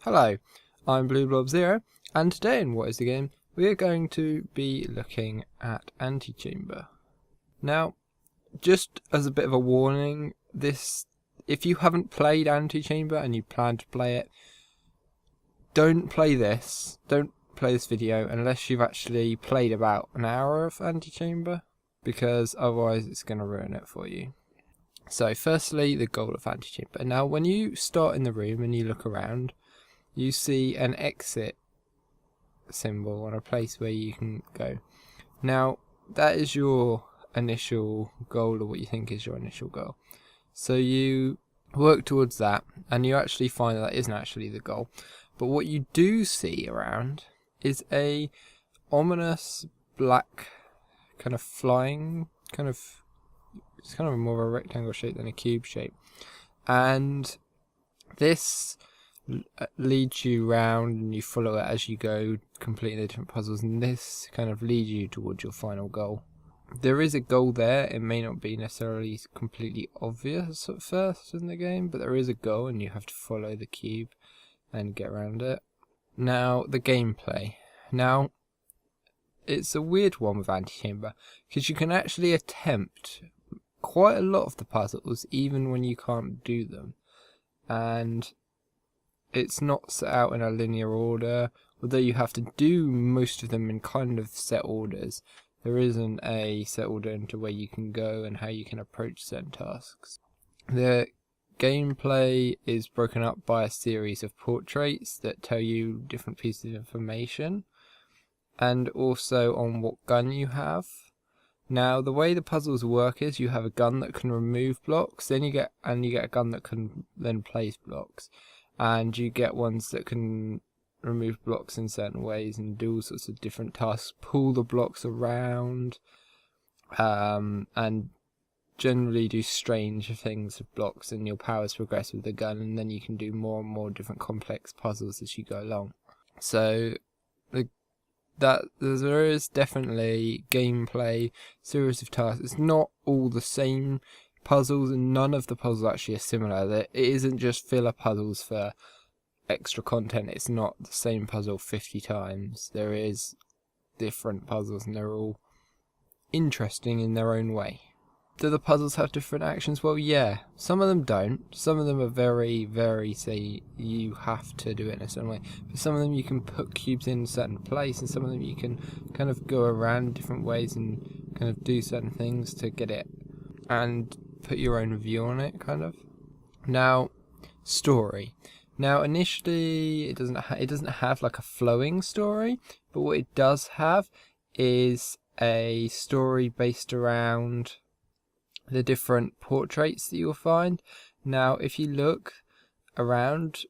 Hello, I'm BlueBlob0, and today in What is the Game, we are going to be looking at Antichamber. Now, just as a bit of a warning, if you haven't played Antichamber and you plan to play it, don't play this video unless you've actually played about an hour of Antichamber, because otherwise it's going to ruin it for you. So firstly, the goal of Antichamber. Now, when you start in the room and you look around, you see an exit symbol on a place where you can go. Now, that is your initial goal, or what you think is your initial goal. So you work towards that, and you actually find that isn't actually the goal. But what you do see around is a ominous black kind of flying, it's kind of more of a rectangle shape than a cube shape. And this leads you round and you follow it as you go, completing the different puzzles, and this kind of leads you towards your final goal. There is a goal there. It may not be necessarily completely obvious at first in the game, but there is a goal and you have to follow the cube and get around it. Now, the gameplay. Now, it's a weird one with Antichamber, because you can actually attempt quite a lot of the puzzles even when you can't do them, and it's not set out in a linear order, although you have to do most of them in kind of set orders. There isn't a set order into where you can go and how you can approach certain tasks. The gameplay is broken up by a series of portraits that tell you different pieces of information, and also on what gun you have. Now, the way the puzzles work is you have a gun that can remove blocks, then you get a gun that can then place blocks. And you get ones that can remove blocks in certain ways and do all sorts of different tasks, pull the blocks around, and generally do strange things with blocks, and your powers progress with the gun, and then you can do more and more different complex puzzles as you go along. So there is definitely gameplay, series of tasks. It's not all the same puzzles, and none of the puzzles actually are similar. It isn't just filler puzzles for extra content. It's not the same puzzle 50 times. There is different puzzles, and they're all interesting in their own way. Do the puzzles have different actions? Well, yeah. Some of them don't. Some of them are very, very, say, you have to do it in a certain way. But some of them you can put cubes in a certain place, and some of them you can kind of go around different ways and kind of do certain things to get it and put your own view on it, kind of. Now, story. Now, initially, it doesn't have like a flowing story, but what it does have is a story based around the different portraits that you'll find. Now, if you look around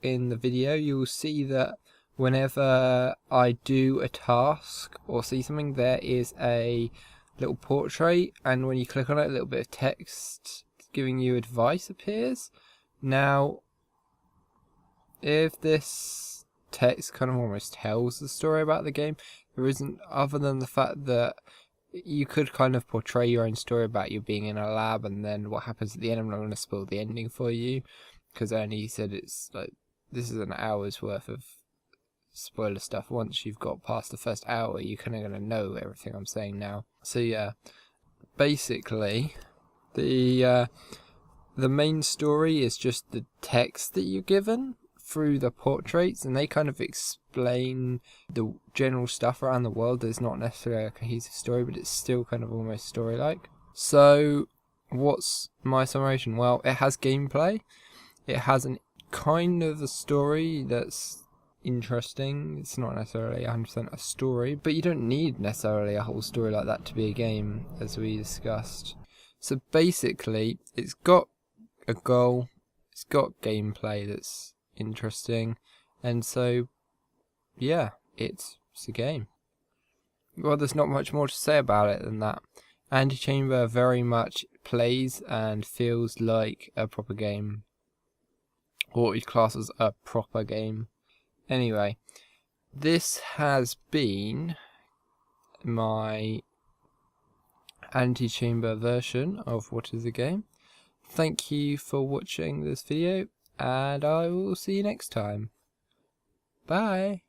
in the video, you'll see that whenever I do a task or see something, there is a little portrait, and when you click on it, a little bit of text giving you advice appears. Now, if this text kind of almost tells the story about the game, there isn't, other than the fact that you could kind of portray your own story about you being in a lab, and then what happens at the end. I'm not going to spoil the ending for you, because I only said it's like, this is an hour's worth of spoiler stuff. Once you've got past the first hour, you're kind of going to know everything I'm saying now. So yeah, basically the main story is just the text that you're given through the portraits, and they kind of explain the general stuff around the world. There's not necessarily a cohesive story, but it's still kind of almost story-like. So what's my summation? Well, it has gameplay, it has an kind of a story that's interesting. It's not necessarily 100% a story, but you don't need necessarily a whole story like that to be a game, as we discussed. So basically, it's got a goal, it's got gameplay that's interesting, and so yeah, it's a game. Well, there's not much more to say about it than that. Antichamber very much plays and feels like a proper game, or what we class as a proper game. Anyway, this has been my Antichamber version of What is the Game. Thank you for watching this video, and I will see you next time. Bye.